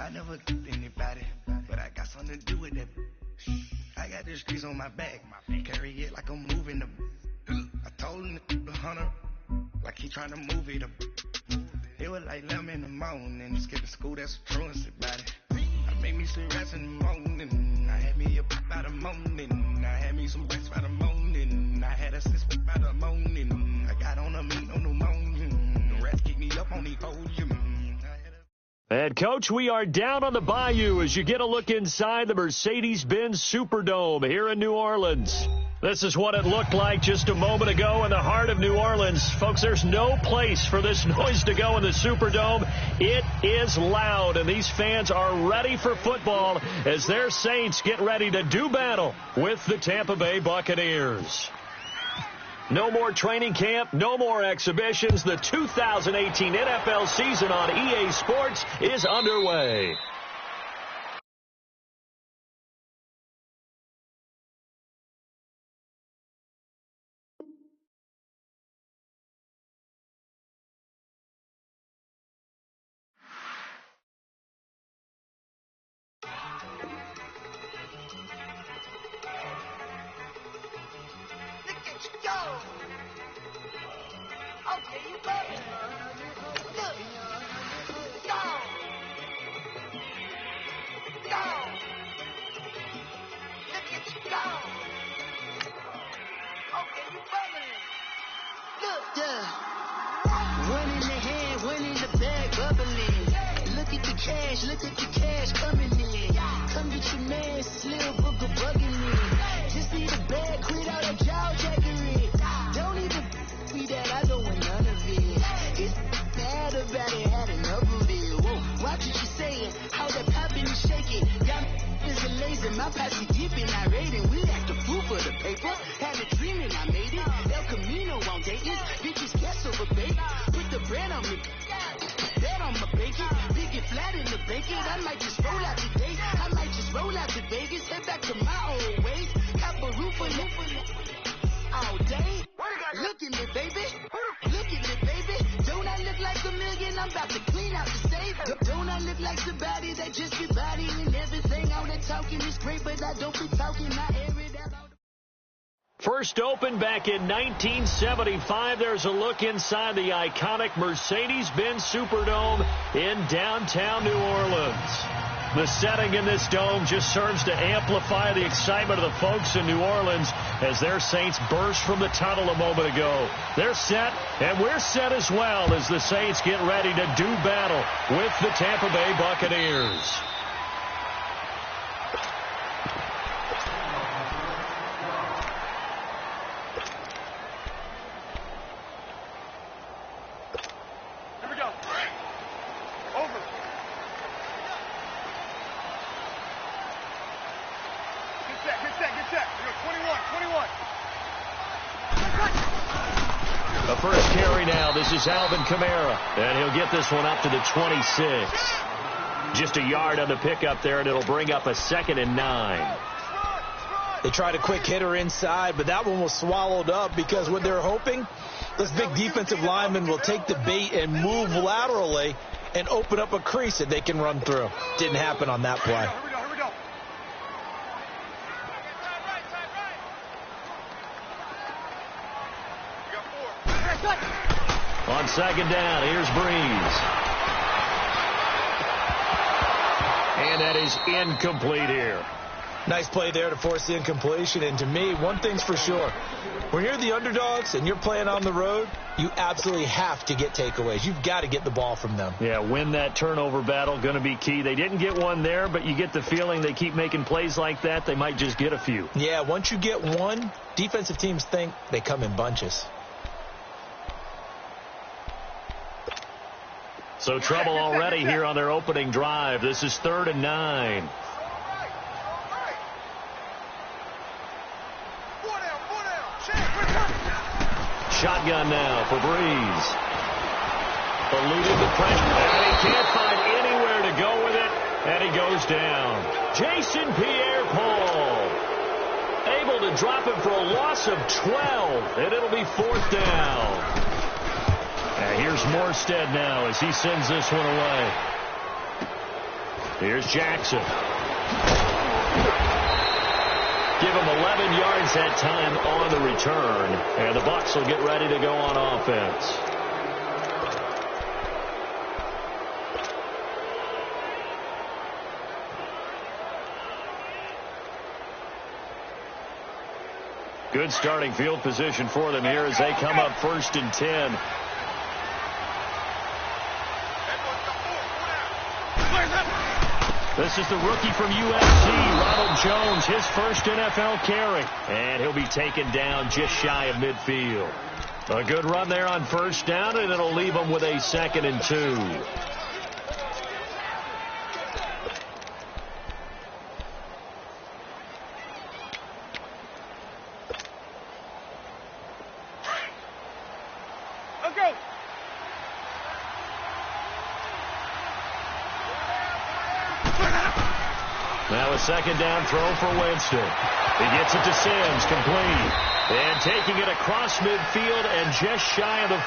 I never did anybody, but I got something to do with that. I got the streets on my back, carry it like I'm moving the. I told him the hunter, like he trying to move it up. It was like 11 in the morning, skip to school, that's a truancy about it. I made me some rest in the morning, I had me a pop by the morning, I had me some rest by the morning, I had a sis by the morning, I got on a meat on the morning, the rest keep me up on the podium. And, Coach, we are down on the bayou as you get a look inside the Mercedes-Benz Superdome here in New Orleans. This is what it looked like just a moment ago in the heart of New Orleans. Folks, there's no place for this noise to go in the Superdome. It is loud, and these fans are ready for football as their Saints get ready to do battle with the Tampa Bay Buccaneers. No more training camp, no more exhibitions. The 2018 NFL season on EA Sports is underway. Look at the cash coming in. Come get your man, Slim Booker bugging me. Just need a bag, quit all that jaw jackery. Don't even be that, I don't want none of it. It's bad about it, had enough of it. Whoa, watch what you saying, how that poppin' and shaking. Y'all is a lazy, my posse dipping, I raiding. We act the fool for the paper. Had a dream and I made it. El Camino on Dayton, bitches guess over bait. Put the bread on me. Bet on my bacon, big and flat in the bacon. I might just roll out today. I might just roll out to Vegas, head back to my old ways. Cop a roof all day. Look at me, baby. Look at me, baby. Don't I look like a million? I'm about to clean out the safe. Don't I look like somebody that just be bodying everything? All that talking is great, but I don't be talking. I air it out. First opened back in 1975. There's a look inside the iconic Mercedes-Benz Superdome in downtown New Orleans. The setting in this dome just serves to amplify the excitement of the folks in New Orleans as their Saints burst from the tunnel a moment ago. They're set, and we're set as well as the Saints get ready to do battle with the Tampa Bay Buccaneers. The first carry now. This is Alvin Kamara, and he'll get this one up to the 26. Just a yard on the pickup there, and it'll bring up a 2nd and 9. They tried a quick hitter inside, but that one was swallowed up because what they're hoping, this big defensive lineman will take the bait and move laterally and open up a crease that they can run through. Didn't happen on that play. On 2nd down, here's Breeze. And that is incomplete here. Nice play there to force the incompletion. And to me, one thing's for sure. When you're the underdogs and you're playing on the road, you absolutely have to get takeaways. You've got to get the ball from them. Yeah, win that turnover battle, going to be key. They didn't get one there, but you get the feeling they keep making plays like that, they might just get a few. Yeah, once you get one, defensive teams think they come in bunches. So trouble already here on their opening drive. This is 3rd and 9. Shotgun now for Breeze. Eluded the pressure, and he can't find anywhere to go with it, and he goes down. Jason Pierre-Paul able to drop him for a loss of 12, and it'll be 4th down. And here's Morstead now as he sends this one away. Here's Jackson. Give him 11 yards that time on the return. And the Bucs will get ready to go on offense. Good starting field position for them here as they come up 1st and 10. This is the rookie from USC, Ronald Jones, his first NFL carry. And he'll be taken down just shy of midfield. A good run there on 1st down, and it'll leave them with a 2nd and 2. Now a 2nd down throw for Winston. He gets it to Sims, complete. And taking it across midfield and just shy of the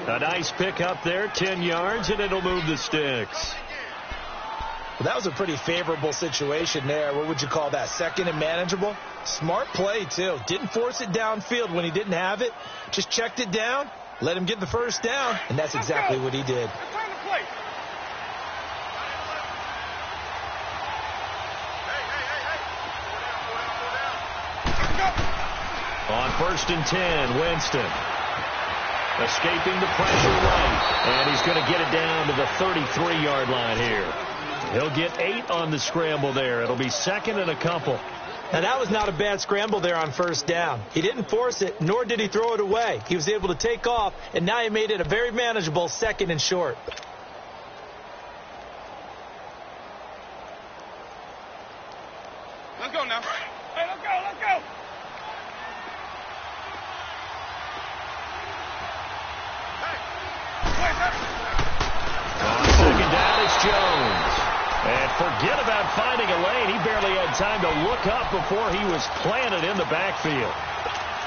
40. A nice pick up there, 10 yards, and it'll move the sticks. Well, that was a pretty favorable situation there. What would you call that? 2nd and manageable? Smart play, too. Didn't force it downfield when he didn't have it. Just checked it down, let him get the 1st down, and that's exactly what he did. On 1st and 10, Winston. Escaping the pressure right. And he's going to get it down to the 33-yard line here. He'll get 8 on the scramble there. It'll be 2nd and a couple. Now, that was not a bad scramble there on 1st down. He didn't force it, nor did he throw it away. He was able to take off, and now he made it a very manageable 2nd and short. Let's go now. Hey, let's go, let's go. On 2nd down, it's Jones. And forget about finding a lane. He barely had time to look up before he was planted in the backfield.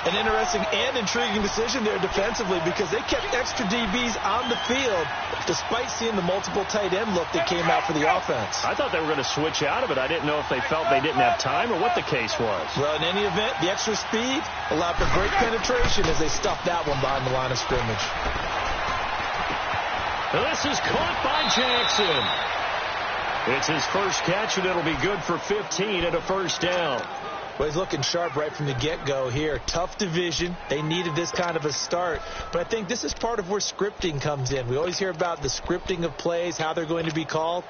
An interesting and intriguing decision there defensively because they kept extra DBs on the field despite seeing the multiple tight end look that came out for the offense. I thought they were going to switch out of it. I didn't know if they felt they didn't have time or what the case was. Well, in any event, the extra speed allowed for great penetration as they stuffed that one behind the line of scrimmage. This is caught by Jackson. It's his first catch, and it'll be good for 15 and a 1st down. Well, he's looking sharp right from the get-go here. Tough division. They needed this kind of a start. But I think this is part of where scripting comes in. We always hear about the scripting of plays, how they're going to be called.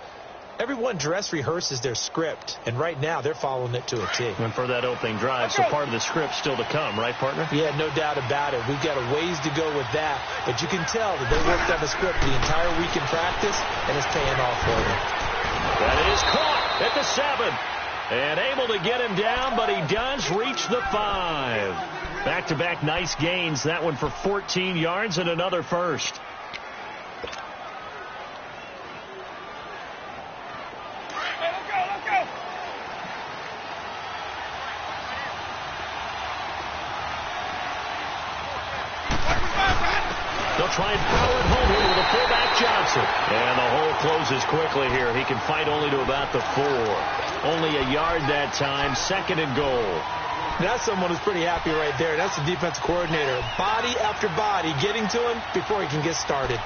Everyone dress rehearses their script, and right now they're following it to a T. And for that opening drive, so part of the script still to come, right, partner? Yeah, no doubt about it. We've got a ways to go with that, but you can tell that they worked on the script the entire week in practice, and it's paying off for them. That is caught at the 7. And able to get him down, but he does reach the 5. Back-to-back nice gains. That one for 14 yards and another 1st. Hey, let's go, let's go. They'll try and power it home here with the fullback Johnson. And the hole closes quickly here. He can fight only to about the 4. Only a yard that time. 2nd and goal. That's someone who's pretty happy right there. That's the defensive coordinator. Body after body getting to him before he can get started.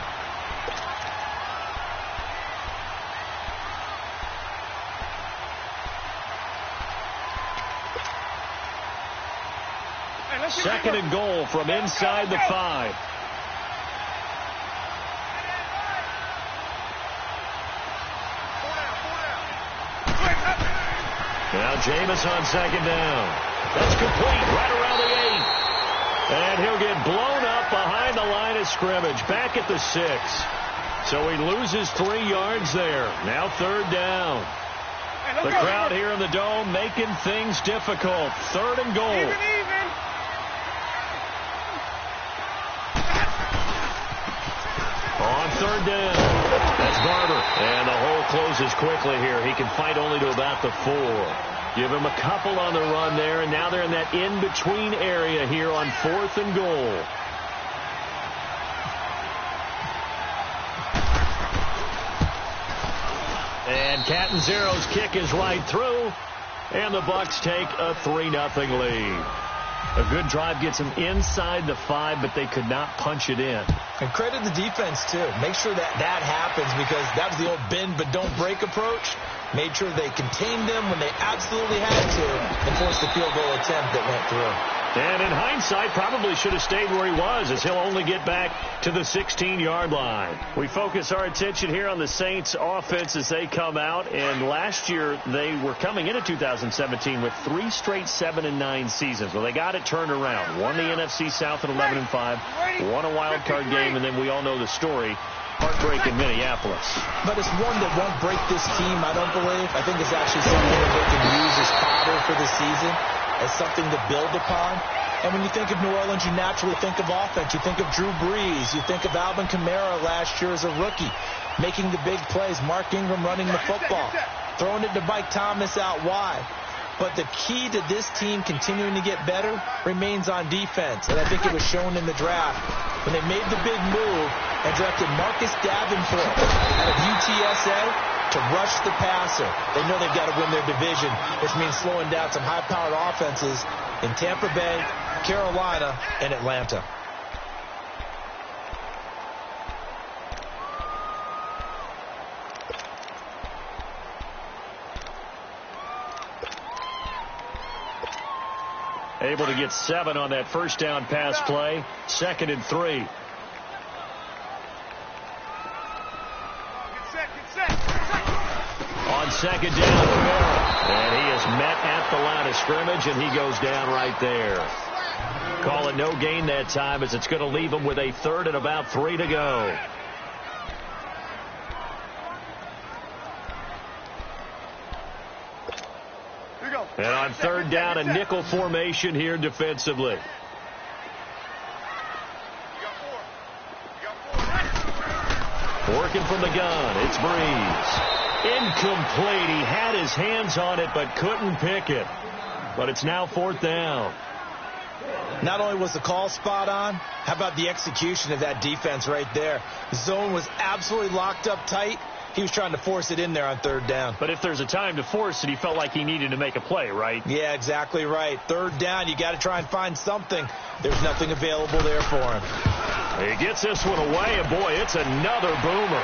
Hey, 2nd and goal from inside the 5. Now Jameis on 2nd down. That's complete right around the 8. And he'll get blown up behind the line of scrimmage. Back at the 6. So he loses 3 yards there. Now 3rd down. The crowd here in the Dome making things difficult. 3rd and goal. Even. On 3rd down. That's Barber. And the hole closes quickly here. He can fight only to about the 4. Give him a couple on the run there, and now they're in that in-between area here on 4th and goal. And Catanzero's kick is right through, and the Bucks take a 3-0 lead. A good drive gets them inside the 5, but they could not punch it in. And credit the defense, too. Make sure that happens, because that was the old bend but don't break approach. Made sure they contained them when they absolutely had to and forced the field goal attempt that went through. And in hindsight, probably should have stayed where he was, as he'll only get back to the 16-yard line. We focus our attention here on the Saints offense as they come out. And last year, they were coming into 2017 with 3 straight 7-9 seasons. Well, they got it turned around. Won the NFC South at 11-5. Won a wild card game, and then we all know the story. Heartbreak in Minneapolis. But it's one that won't break this team, I don't believe. I think it's actually something that they can use as fodder for the season, as something to build upon. And when you think of New Orleans, you naturally think of offense. You think of Drew Brees. You think of Alvin Kamara last year as a rookie, making the big plays. Mark Ingram running the football, throwing it to Mike Thomas out wide. But the key to this team continuing to get better remains on defense. And I think it was shown in the draft when they made the big move and drafted Marcus Davenport out of UTSA to rush the passer. They know they've got to win their division, which means slowing down some high-powered offenses in Tampa Bay, Carolina, and Atlanta. Able to get 7 on that first down pass play. 2nd and 3. On 2nd down, Kamara. And he is met at the line of scrimmage, and he goes down right there. Call it no gain that time, as it's going to leave him with a 3rd and about 3 to go. And on 3rd down, a nickel formation here defensively. Working from the gun, it's Brees. Incomplete. He had his hands on it, but couldn't pick it. But it's now 4th down. Not only was the call spot on, how about the execution of that defense right there? The zone was absolutely locked up tight. He was trying to force it in there on 3rd down. But if there's a time to force it, he felt like he needed to make a play, right? Yeah, exactly right. 3rd down, you got to try and find something. There's nothing available there for him. He gets this one away, and boy, it's another boomer.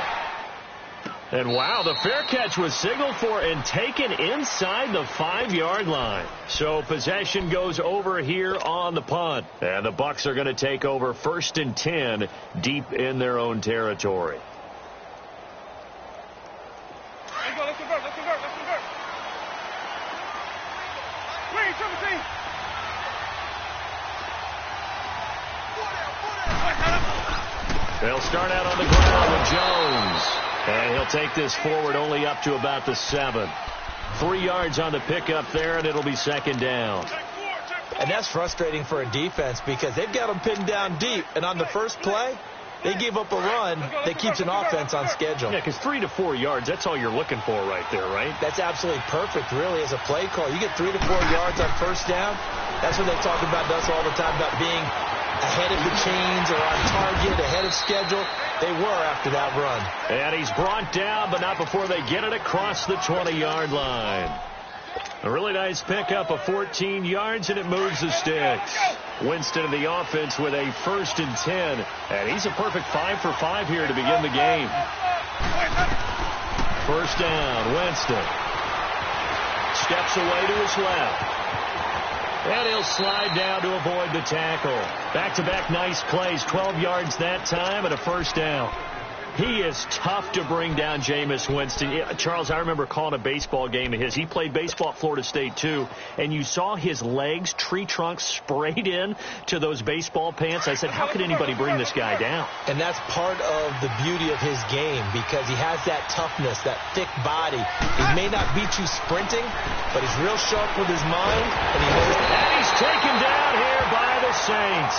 And wow, the fair catch was signaled for and taken inside the 5-yard line. So possession goes over here on the punt. And the Bucs are going to take over 1st and 10 deep in their own territory. Let's convert. Green, 17. They'll start out on the ground with Jones. And he'll take this forward only up to about the 7. 3 yards on the pickup there, and it'll be 2nd down. And that's frustrating for a defense because they've got them pinned down deep. And on the first play, they give up a run that keeps an offense on schedule. Yeah, because 3 to 4 yards, that's all you're looking for right there, right? That's absolutely perfect, really, as a play call. You get 3 to 4 yards on 1st down. That's what they talk about to us all the time, about being ahead of the chains or on target, ahead of schedule. They were after that run. And he's brought down, but not before they get it across the 20-yard line. A really nice pickup of 14 yards, and it moves the sticks. Winston in the offense with a 1st and 10. And he's a perfect 5 for 5 here to begin the game. 1st down, Winston. Steps away to his left. And he'll slide down to avoid the tackle. Back-to-back nice plays, 12 yards that time and a 1st down. He is tough to bring down, Jameis Winston. Charles, I remember calling a baseball game of his. He played baseball at Florida State, too, and you saw his legs, tree trunks sprayed in to those baseball pants. I said, how could anybody bring this guy down? And that's part of the beauty of his game because he has that toughness, that thick body. He may not beat you sprinting, but he's real sharp with his mind, and he knows. And he's taken down here by the Saints.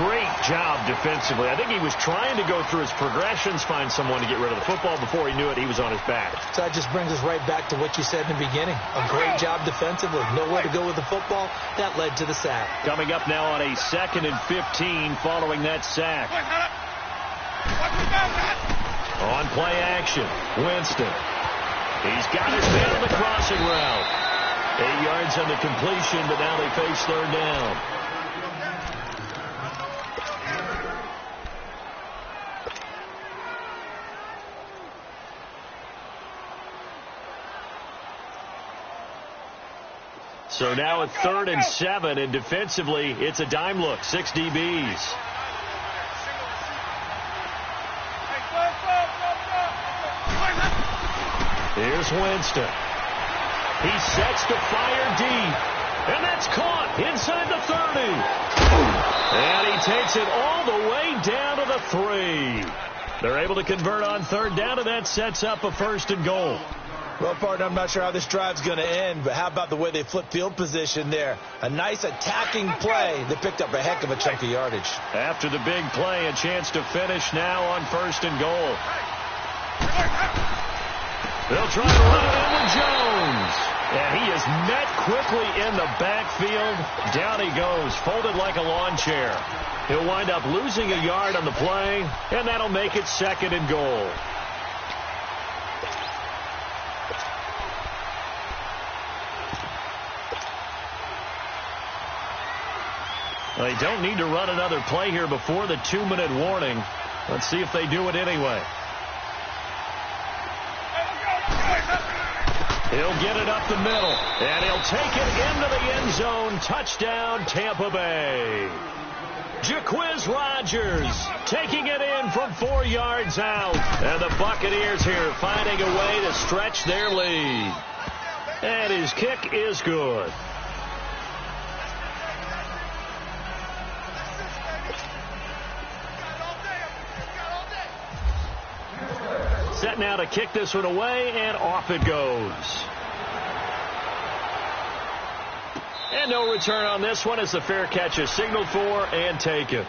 Great job defensively. I think he was trying to go through his progressions, find someone to get rid of the football. Before he knew it, he was on his back. So that just brings us right back to what you said in the beginning. A great job defensively. Nowhere to go with the football. That led to the sack. Coming up now on a 2nd and 15 following that sack. On play action. Winston. He's got his man on the crossing route. 8 yards on the completion, but now they face third down. So now at 3rd and 7, and defensively, it's a dime look. 6 DBs. Here's Winston. He sets to fire deep. And that's caught inside the 30. And he takes it all the way down to the 3. They're able to convert on 3rd down, and that sets up a 1st and goal. Well, partner, I'm not sure how this drive's going to end, but how about the way they flip field position there? A nice attacking play. They picked up a heck of a chunk of yardage. After the big play, a chance to finish now on 1st and goal. They'll try to run it in with Jones. And he is met quickly in the backfield. Down he goes, folded like a lawn chair. He'll wind up losing a yard on the play, and that'll make it 2nd and goal. They don't need to run another play here before the 2-minute warning. Let's see if they do it anyway. He'll get it up the middle, and he'll take it into the end zone. Touchdown, Tampa Bay. Jaquiz Rodgers taking it in from 4 yards out. And the Buccaneers here finding a way to stretch their lead. And his kick is good. Set now to kick this one away, and off it goes. And no return on this one as the fair catch is signaled for and taken.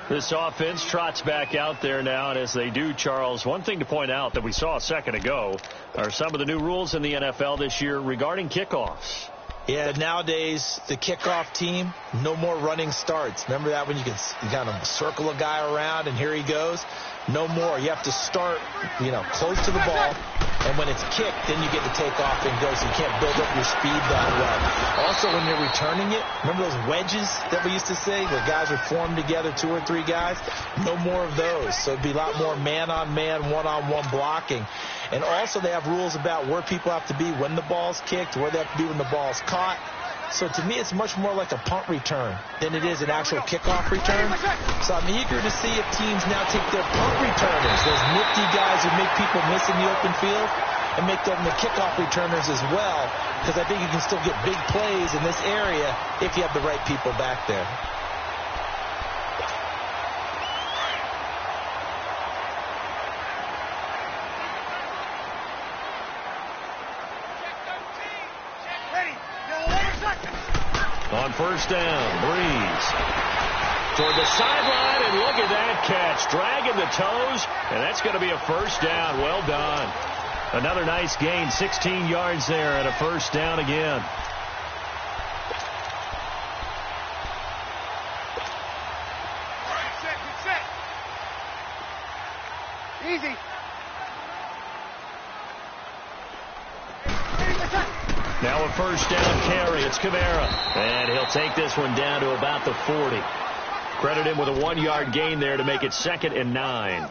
This offense trots back out there now, and as they do, Charles, one thing to point out that we saw a second ago are some of the new rules in the NFL this year regarding kickoffs. Yeah, nowadays, the kickoff team, no more running starts. Remember that when you kind of circle a guy around and here he goes? No more. You have to start, close to the ball. And when it's kicked, then you get to take off and go, so you can't build up your speed that way. Also, when you're returning it, remember those wedges that we used to say where guys are formed together, 2 or 3 guys? No more of those. So it'd be a lot more man-on-man, one-on-one blocking. And also they have rules about where people have to be when the ball's kicked, where they have to be when the ball's caught. So to me, it's much more like a punt return than it is an actual kickoff return. So I'm eager to see if teams now take their punt returners, those nifty guys who make people miss in the open field, and make them the kickoff returners as well, because I think you can still get big plays in this area if you have the right people back there. On 1st down, Breeze toward the sideline, and look at that catch, dragging the toes, and that's going to be a 1st down. Well done. Another nice gain, 16 yards there, and a 1st down again. Easy. Now a 1st down carry. It's Kamara. And he'll take this one down to about the 40. Credit him with a 1-yard gain there to make it 2nd and 9.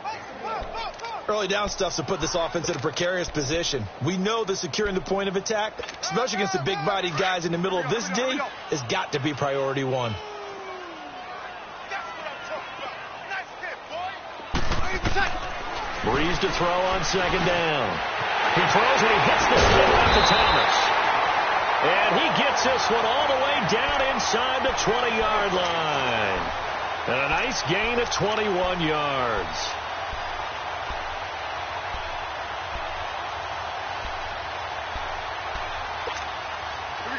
Early down stuff to put this offense in a precarious position. We know that securing the point of attack, especially against the big-bodied guys in the middle of this D, has got to be priority 1. Breeze to throw on 2nd down. He throws and he hits the spin left to Thomas. And he gets this one all the way down inside the 20-yard line. And a nice gain of 21 yards.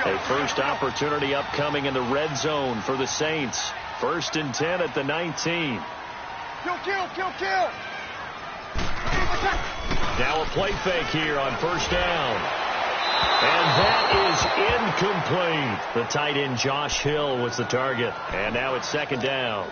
A first opportunity upcoming in the red zone for the Saints. 1st and 10 at the 19. Kill. Now a play fake here on 1st down. And that is incomplete. The tight end Josh Hill was the target. And now it's 2nd down.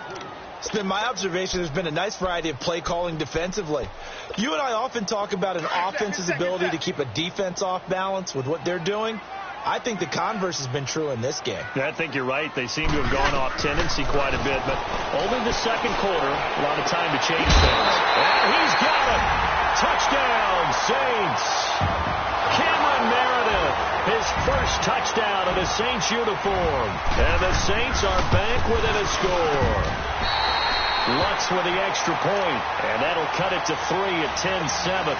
It's been my observation there's been a nice variety of play calling defensively. You and I often talk about an offense's ability to keep a defense off balance with what they're doing. I think the converse has been true in this game. I think you're right. They seem to have gone off tendency quite a bit, but only the second quarter, a lot of time to change things. And he's got it. Touchdown, Saints. Cameron Meredith, his first touchdown in a Saints uniform. And the Saints are back within a score. Lutz with the extra point, and that'll cut it to 3 at 10-7.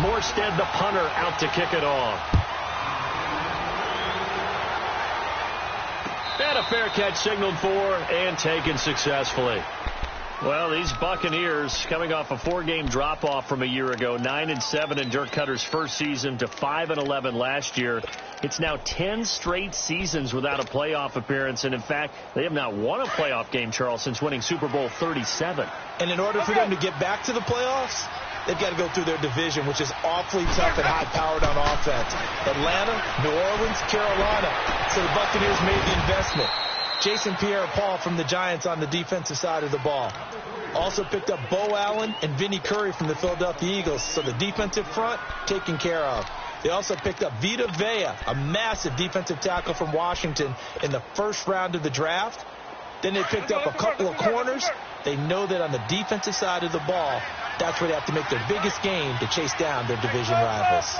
Morstead, the punter, out to kick it off. And a fair catch signaled for and taken successfully. Well, these Buccaneers coming off a 4-game drop-off from a year ago, 9-7 in Dirk Cutter's first season to 5-11 last year. It's now 10 straight seasons without a playoff appearance, and in fact, they have not won a playoff game, Charles, since winning Super Bowl 37. And in order for them to get back to the playoffs, they've got to go through their division, which is awfully tough and high-powered on offense. Atlanta, New Orleans, Carolina. So the Buccaneers made the investment. Jason Pierre-Paul from the Giants on the defensive side of the ball. Also picked up Bo Allen and Vinnie Curry from the Philadelphia Eagles. So the defensive front taken care of. They also picked up Vita Vea, a massive defensive tackle from Washington in the first round of the draft. Then they picked up a couple of corners. They know that on the defensive side of the ball, that's where they have to make their biggest game to chase down their division rivals.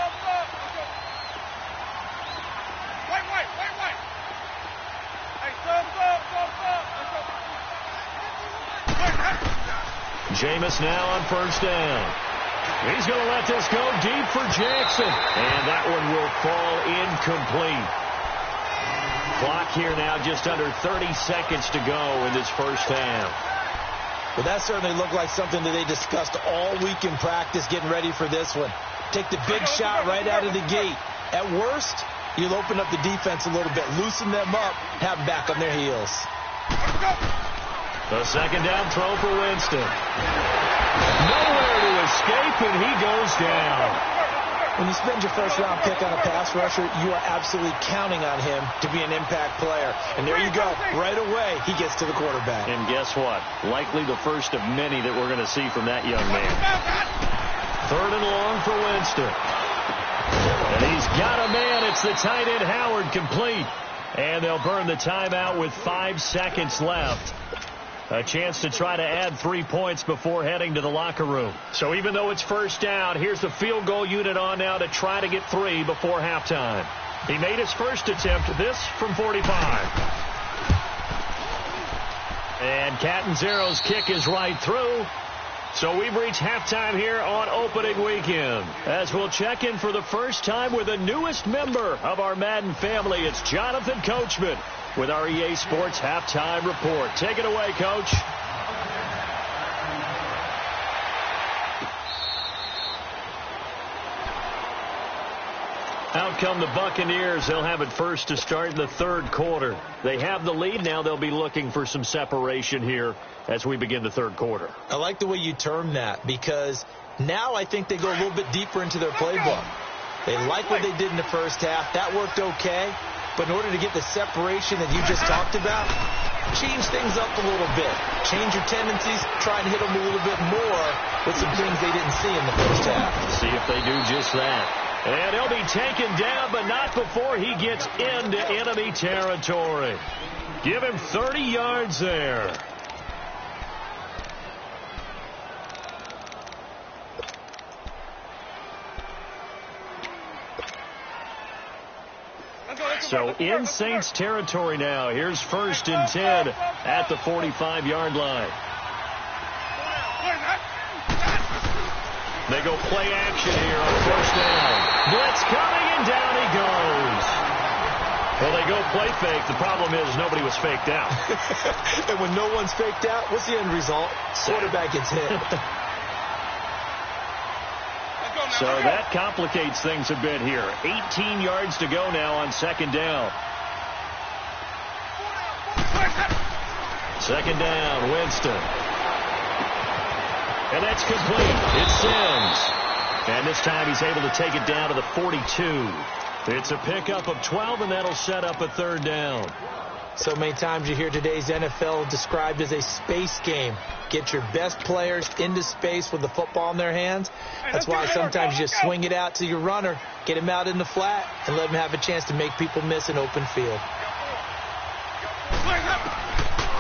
Jameis now on first down. He's going to let this go deep for Jackson. And that one will fall incomplete. Clock here now just under 30 seconds to go in this first half. Well, that certainly looked like something that they discussed all week in practice getting ready for this one. Take the big shot right out of the gate. At worst, you'll open up the defense a little bit, loosen them up, have them back on their heels. The second down throw for Winston. Nowhere to escape, and he goes down. When you spend your first-round pick on a pass rusher, you are absolutely counting on him to be an impact player. And there you go. Right away, he gets to the quarterback. And guess what? Likely the first of many that we're going to see from that young man. Third and long for Winston. And he's got a man. It's the tight end Howard, complete. And they'll burn the timeout with 5 seconds left. A chance to try to add 3 points before heading to the locker room. So even though it's first down, here's the field goal unit on now to try to get 3 before halftime. He made his first attempt, this from 45. And Catanzaro's kick is right through. So we've reached halftime here on opening weekend. As we'll check in for the first time with the newest member of our Madden family, it's Jonathan Coachman with our EA Sports Halftime Report. Take it away, Coach. Out come the Buccaneers. They'll have it first to start in the third quarter. They have the lead. Now they'll be looking for some separation here as we begin the third quarter. I like the way you term that, because now I think they go a little bit deeper into their playbook. They like what they did in the first half. That worked okay. But in order to get the separation that you just talked about, change things up a little bit. Change your tendencies. Try and hit them a little bit more with some things they didn't see in the first half. See if they do just that. And he'll be taken down, but not before he gets into enemy territory. Give him 30 yards there. So in Saints territory now. Here's 1st and 10 at the 45-yard line. They go play action here on first down. Blitz coming, and down he goes. Well, they go play fake. The problem is nobody was faked out. And when no one's faked out, what's the end result? Quarterback gets hit. So that complicates things a bit here. 18 yards to go now on second down. Second down, Winston. And that's complete. It's Sims. And this time he's able to take it down to the 42. It's a pickup of 12, and that'll set up a third down. So many times you hear today's NFL described as a space game. Get your best players into space with the football in their hands. That's why sometimes you just swing it out to your runner, get him out in the flat, and let him have a chance to make people miss an open field.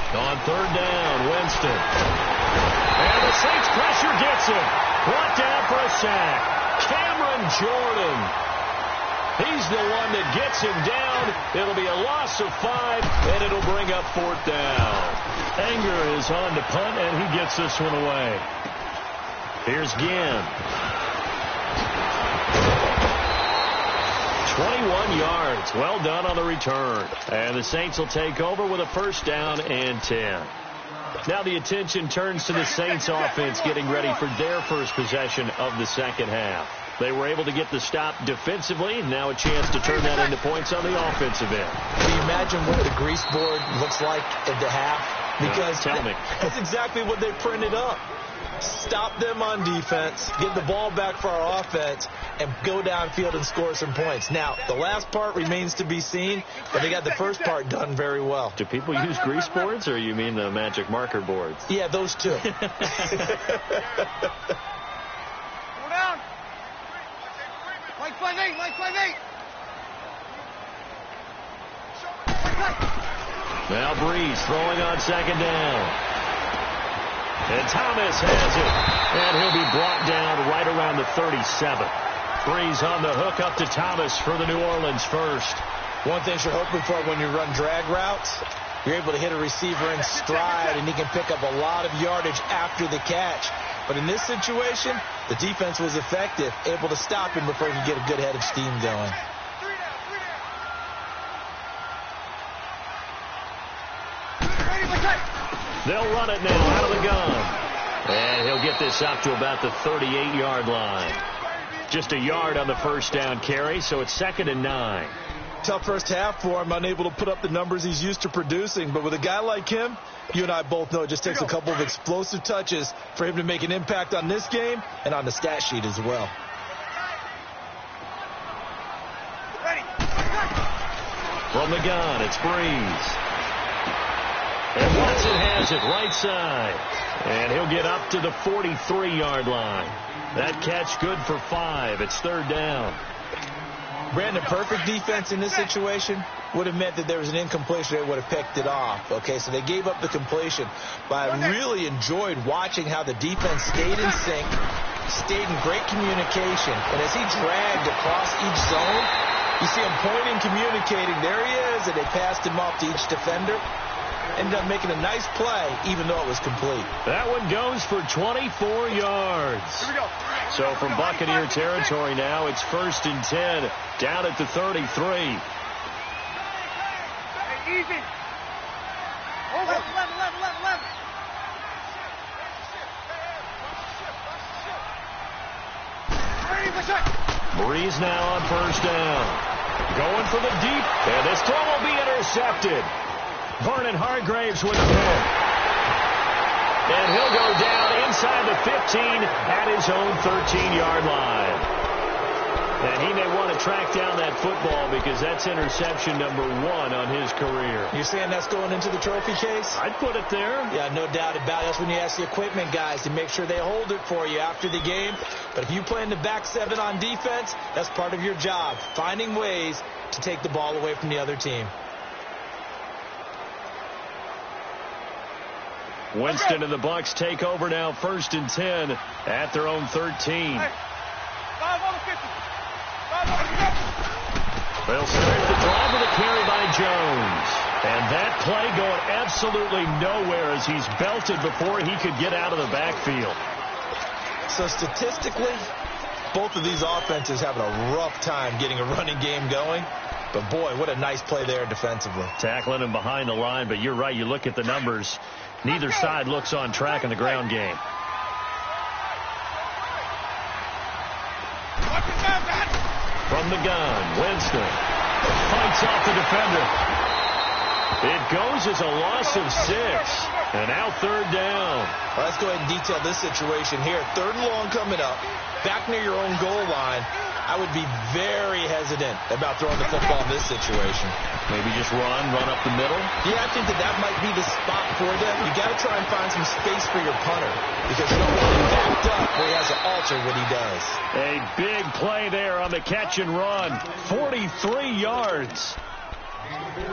On third down, Winston. And the Saints pressure gets him. Brought down for a sack. Cameron Jordan. He's the one that gets him down. It'll be a loss of 5, and it'll bring up fourth down. Anger is on to punt, and he gets this one away. Here's Ginn. 21 yards. Well done on the return. And the Saints will take over with a first down and 10. Now the attention turns to the Saints offense getting ready for their first possession of the second half. They were able to get the stop defensively. Now a chance to turn that into points on the offensive end. Can you imagine what the grease board looks like at the half? Because tell me. That's exactly what they printed up. Stop them on defense, get the ball back for our offense, and go downfield and score some points. Now, the last part remains to be seen, but they got the first part done very well. Do people use grease boards, or you mean the magic marker boards? Yeah, those two. Go down. Like 5'8", like 5'8". Now Breeze throwing on second down. And Thomas has it. And he'll be brought down right around the 37. Breeze on the hook up to Thomas for the New Orleans first. One thing you're hoping for when you run drag routes, you're able to hit a receiver in stride, and he can pick up a lot of yardage after the catch. But in this situation, the defense was effective, able to stop him before he could get a good head of steam going. They'll run it now out of the gun. And he'll get this up to about the 38-yard line. Just a yard on the first down carry, so it's 2nd and 9. Tough first half for him, unable to put up the numbers he's used to producing. But with a guy like him, you and I both know it just takes a couple of explosive touches for him to make an impact on this game and on the stat sheet as well. From the gun, it's Breeze. And Watson has it right side. And he'll get up to the 43-yard line. That catch good for 5. It's 3rd down. Brandon, perfect defense in this situation would have meant that there was an incompletion. They would have picked it off. Okay, so they gave up the completion. But I really enjoyed watching how the defense stayed in sync, stayed in great communication. And as he dragged across each zone, you see him pointing, communicating. There he is, and they passed him off to each defender. Ended up making a nice play, even though it was complete. That one goes for 24 yards. Here we go. So from Buccaneer territory now, it's 1st and 10, down at the 33. Hey, easy. Over. 11. Breeze now on first down. Going for the deep, and this throw will be intercepted. Vernon Hargraves with a pick. And he'll go down inside the 15 at his own 13-yard line. And he may want to track down that football because that's interception number 1 on his career. You're saying that's going into the trophy case? I'd put it there. Yeah, no doubt about it. That's when you ask the equipment guys to make sure they hold it for you after the game. But if you play in the back 7 on defense, that's part of your job, finding ways to take the ball away from the other team. Winston and the Bucs take over now, 1st and 10 at their own 13. Hey, 5 on the 50. 5 on the 50. They'll start the drive with a carry by Jones. And that play going absolutely nowhere as he's belted before he could get out of the backfield. So statistically, both of these offenses having a rough time getting a running game going. But boy, what a nice play there defensively. Tackling him behind the line, but you're right, you look at the numbers. Neither side looks on track in the ground game. From the gun, Winston fights off the defender. It goes as a loss of 6. And now 3rd down. Well, let's go ahead and detail this situation here. 3rd and long coming up. Back near your own goal line. I would be very hesitant about throwing the football in this situation. Maybe just run up the middle? Yeah, I think that might be the spot for them. You got to try and find some space for your punter because you don't want him backed up where he has to alter what he does. A big play there on the catch and run. 43 yards.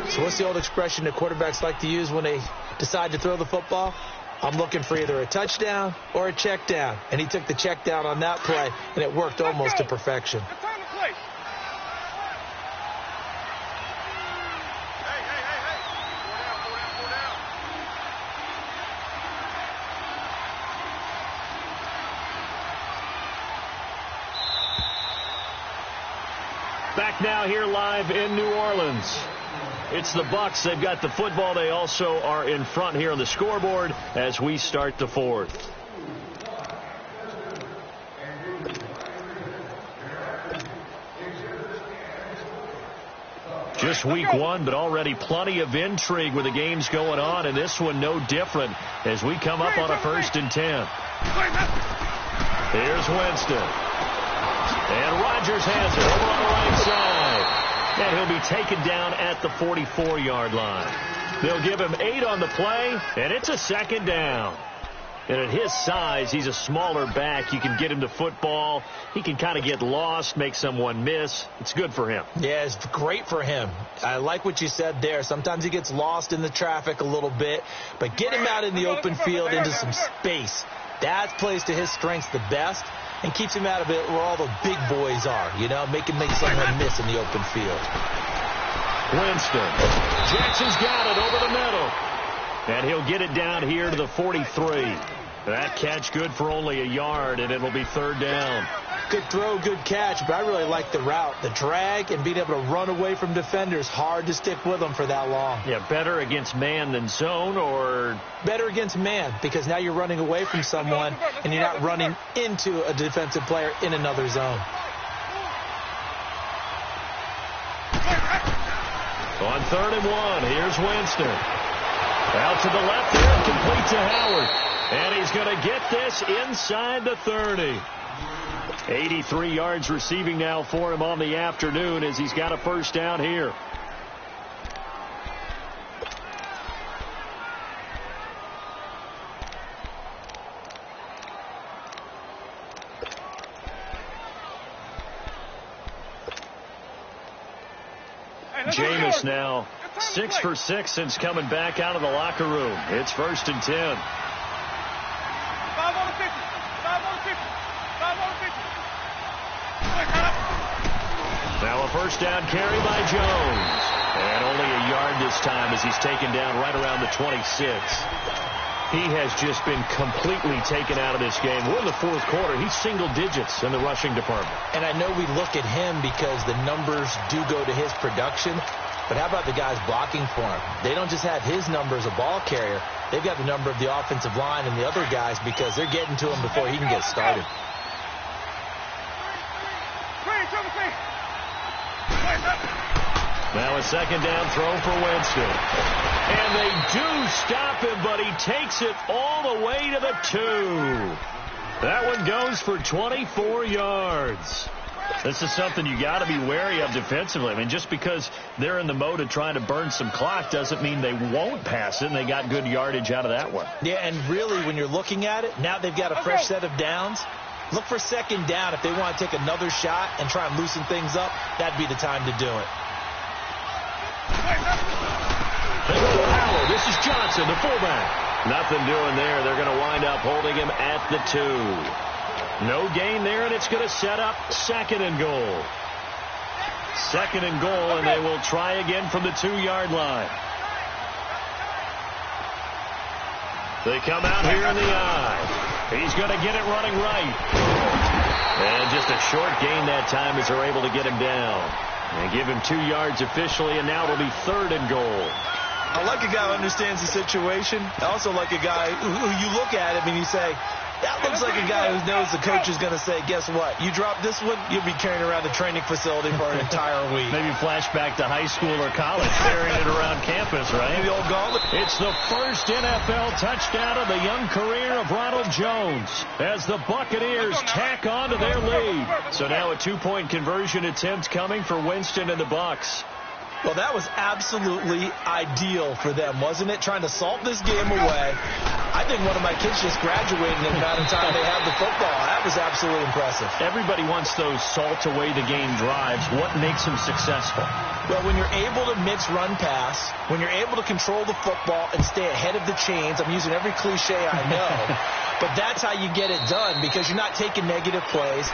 So what's the old expression that quarterbacks like to use when they decide to throw the football? I'm looking for either a touchdown or a check down. And he took the check down on that play, and it worked almost to perfection. Back now here live in New Orleans. It's the Bucs. They've got the football. They also are in front here on the scoreboard as we start the fourth. Just week one, but already plenty of intrigue with the games going on, and this one no different as we come up on a 1st and 10. Here's Winston. And Rodgers has it over on the right side. And he'll be taken down at the 44-yard line. They'll give him 8 on the play, and it's a 2nd down. And at his size, he's a smaller back. You can get him to football. He can kind of get lost, make someone miss. It's good for him. Yeah, it's great for him. I like what you said there. Sometimes he gets lost in the traffic a little bit, but get him out in the open field into some space. That plays to his strengths the best and keeps him out of it where all the big boys are, you know, make someone miss in the open field. Winston. Jackson's got it over the middle. And he'll get it down here to the 43. That catch good for only a yard, and it'll be 3rd down. Good throw, good catch, but I really like the route. The drag and being able to run away from defenders, hard to stick with them for that long. Yeah, better against man than zone, or? Better against man, because now you're running away from someone, and you're not running into a defensive player in another zone. On 3rd and 1, here's Winston. Out to the left there, complete to Howard. And he's going to get this inside the 30. 83 yards receiving now for him on the afternoon as he's got a 1st down here. Jameis now 6 for 6 since coming back out of the locker room. It's 1st and 10. 5 on the 50. 5 on the 50. 5 on the 50. Now a 1st down carry by Jones. And only a yard this time as he's taken down right around the 26. He has just been completely taken out of this game. We're in the 4th quarter. He's single digits in the rushing department. And I know we look at him because the numbers do go to his production. But how about the guys blocking for him? They don't just have his number as a ball carrier. They've got the number of the offensive line and the other guys because they're getting to him before he can get started. Now a 2nd down throw for Winston. And they do stop him, but he takes it all the way to the 2. That one goes for 24 yards. This is something you got to be wary of defensively. I mean, just because they're in the mode of trying to burn some clock doesn't mean they won't pass it, and they got good yardage out of that one. Yeah, and really, when you're looking at it, now they've got a fresh set of downs. Look for 2nd down if they want to take another shot and try and loosen things up. That'd be the time to do it. They go to Howard. This is Johnson, the fullback. Nothing doing there. They're going to wind up holding him at the 2. No gain there, and it's going to set up 2nd and goal. 2nd and goal, and they will try again from the 2-yard line. They come out here in the eye. He's going to get it running right. And just a short gain that time as they're able to get him down. And give him 2 yards officially, and now it'll be 3rd and goal. I like a guy who understands the situation. I also like a guy who you look at him and you say, That looks like a guy who knows the coach is going to say, guess what? You drop this one, you'll be carrying around the training facility for an entire week. Maybe flashback to high school or college, carrying it around campus, right? The old gauntlet. It's the first NFL touchdown of the young career of Ronald Jones as the Buccaneers tack on to their lead. So now a two-point conversion attempt coming for Winston and the Bucs. Well, that was absolutely ideal for them, wasn't it? Trying to salt this game away. I think one of my kids just graduated in the amount of time they had the football. That was absolutely impressive. Everybody wants those salt-away-the-game drives. What makes them successful? Well, when you're able to mix run-pass, when you're able to control the football and stay ahead of the chains, I'm using every cliche I know, but that's how you get it done because you're not taking negative plays,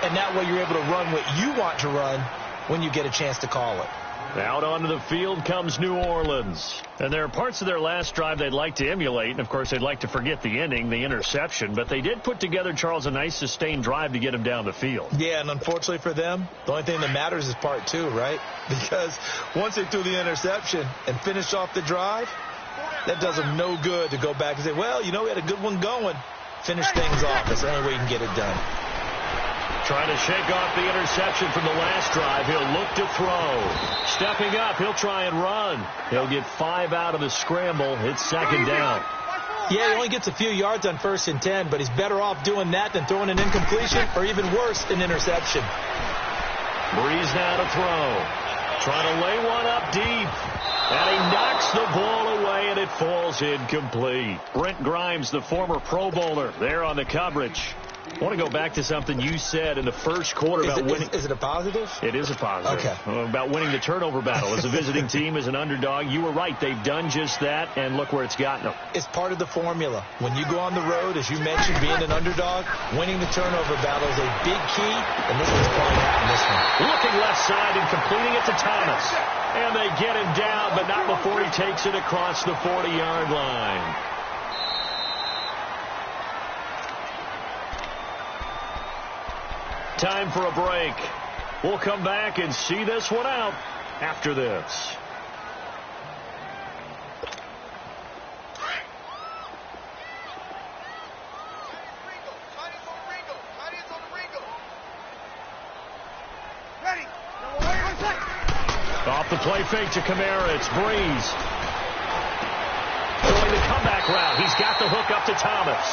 and that way you're able to run what you want to run when you get a chance to call it. Out onto the field comes New Orleans. And there are parts of their last drive they'd like to emulate. And, of course, they'd like to forget the ending, the interception. But they did put together, Charles, a nice sustained drive to get him down the field. Yeah, and unfortunately for them, the only thing that matters is part two, right? Because once they threw the interception and finished off the drive, that does them no good to go back and say, well, you know, we had a good one going. Finish things off. That's the only way you can get it done. Trying to shake off the interception from the last drive. He'll look to throw. Stepping up, he'll try and run. He'll get 5 out of the scramble. It's second down. Yeah, he only gets a few yards on 1st and 10, but he's better off doing that than throwing an incompletion or even worse, an interception. Breeze now to throw. Trying to lay one up deep. And he knocks the ball away, and it falls incomplete. Brent Grimes, the former Pro Bowler, there on the coverage. I want to go back to something you said in the first quarter about winning. Is it a positive? It is a positive. Okay. About winning the turnover battle. As a visiting team, as an underdog, you were right. They've done just that, and look where it's gotten them. It's part of the formula. When you go on the road, as you mentioned, being an underdog, winning the turnover battle is a big key, and this one's playing out in this one. Looking left side and completing it to Thomas. And they get him down, but not before he takes it across the 40-yard line. Time for a break. We'll come back and see this one out after this. Off the play fake to Kamara. It's Breeze. Going the comeback route. He's got the hook up to Thomas.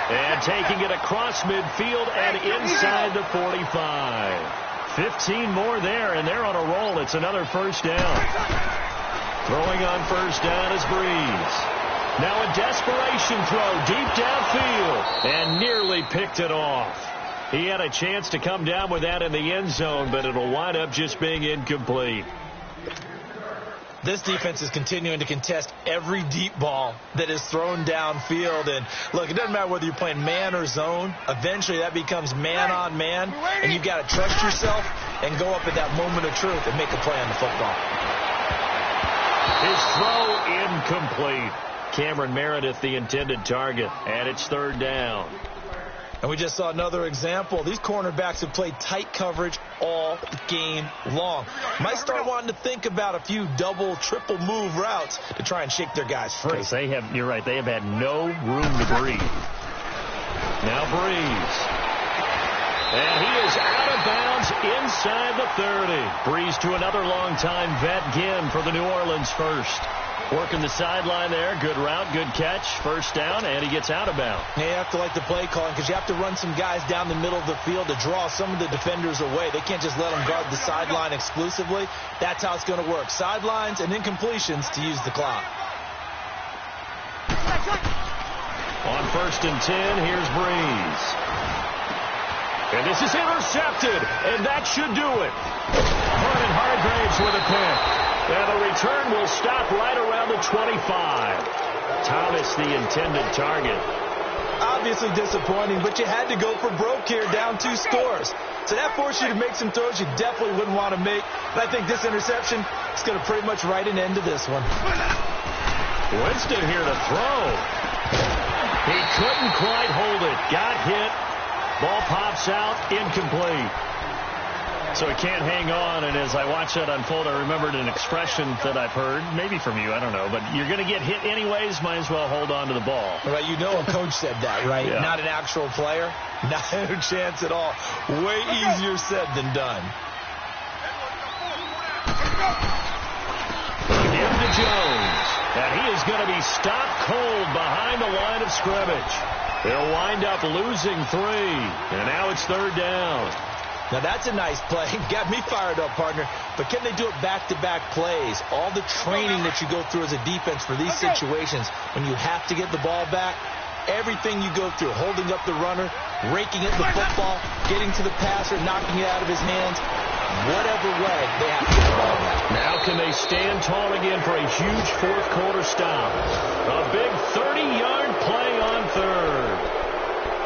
And taking it across midfield and inside the 45. 15 more there, and they're on a roll. It's another first down. Throwing on first down is Breeze. Now a desperation throw deep downfield and nearly picked it off. He had a chance to come down with that in the end zone, but it'll wind up just being incomplete. This defense is continuing to contest every deep ball that is thrown downfield. And, look, it doesn't matter whether you're playing man or zone. Eventually that becomes man on man, and you've got to trust yourself and go up at that moment of truth and make a play on the football. His throw incomplete. Cameron Meredith, the intended target, and it's third down. And we just saw another example. These cornerbacks have played tight coverage all game long. Might start wanting to think about a few double, triple move routes to try and shake their guys free. You're right, they have had no room to breathe. Now Breeze. And he is out of bounds inside the 30. Breeze to another long-time vet, Ginn, for the New Orleans first. Working the sideline there. Good route, good catch. First down, and he gets out of bounds. You have to like the play calling because you have to run some guys down the middle of the field to draw some of the defenders away. They can't just let them guard the sideline exclusively. That's how it's going to work. Sidelines and incompletions to use the clock. On 1st and 10, here's Breeze. And this is intercepted, and that should do it. Vernon Hargraves with a pick. And the return will stop right around the 25. Thomas, the intended target. Obviously disappointing, but you had to go for broke here, down 2 scores. So that forced you to make some throws you definitely wouldn't want to make. But I think this interception is going to pretty much write an end to this one. Winston here to throw. He couldn't quite hold it. Got hit. Ball pops out. Incomplete. So he can't hang on, and as I watch that unfold, I remembered an expression that I've heard, maybe from you, I don't know, but you're going to get hit anyways, might as well hold on to the ball. Right, you know a coach said that, right? Yeah. Not an actual player. Not a chance at all. Way easier said than done. Again to Jones, and he is going to be stopped cold behind the line of scrimmage. They'll wind up losing 3, and now it's 3rd down. Now, that's a nice play. Got me fired up, partner. But can they do it back-to-back plays? All the training that you go through as a defense for these situations, when you have to get the ball back, everything you go through, holding up the runner, raking at the football, getting to the passer, knocking it out of his hands, whatever way, they have to get the ball back. Now can they stand tall again for a huge fourth-quarter stop? A big 30-yard play on 3rd.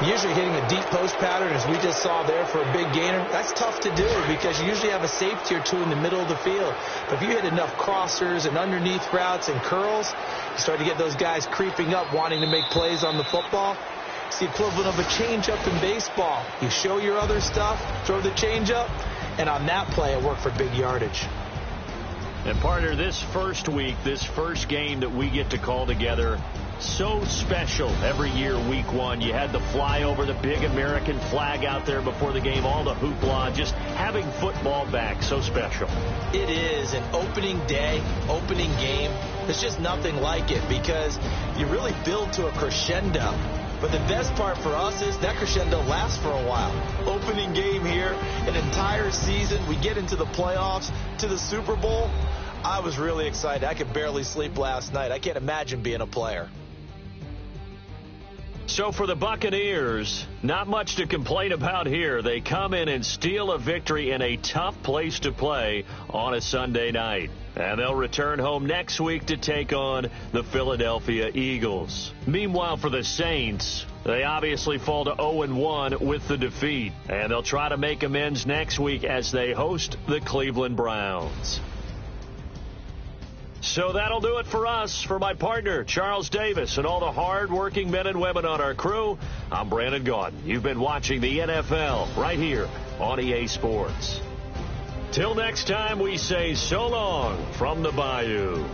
Usually hitting a deep post pattern, as we just saw there, for a big gainer, that's tough to do because you usually have a safety or two in the middle of the field. But if you hit enough crossers and underneath routes and curls, you start to get those guys creeping up, wanting to make plays on the football. It's the equivalent of a changeup in baseball. You show your other stuff, throw the changeup, and on that play, it worked for big yardage. And, partner, this first week, this first game that we get to call together, so special every year, week 1. You had the flyover, the big American flag out there before the game, all the hoopla, just having football back, so special. It is an opening day, opening game. There's just nothing like it because you really build to a crescendo. But the best part for us is that crescendo lasts for a while. Opening game here, an entire season. We get into the playoffs, to the Super Bowl. I was really excited. I could barely sleep last night. I can't imagine being a player. So for the Buccaneers, not much to complain about here. They come in and steal a victory in a tough place to play on a Sunday night. And they'll return home next week to take on the Philadelphia Eagles. Meanwhile, for the Saints, they obviously fall to 0-1 with the defeat. And they'll try to make amends next week as they host the Cleveland Browns. So that'll do it for us. For my partner, Charles Davis, and all the hard-working men and women on our crew, I'm Brandon Gaudin. You've been watching the NFL right here on EA Sports. Till next time, we say so long from the Bayou.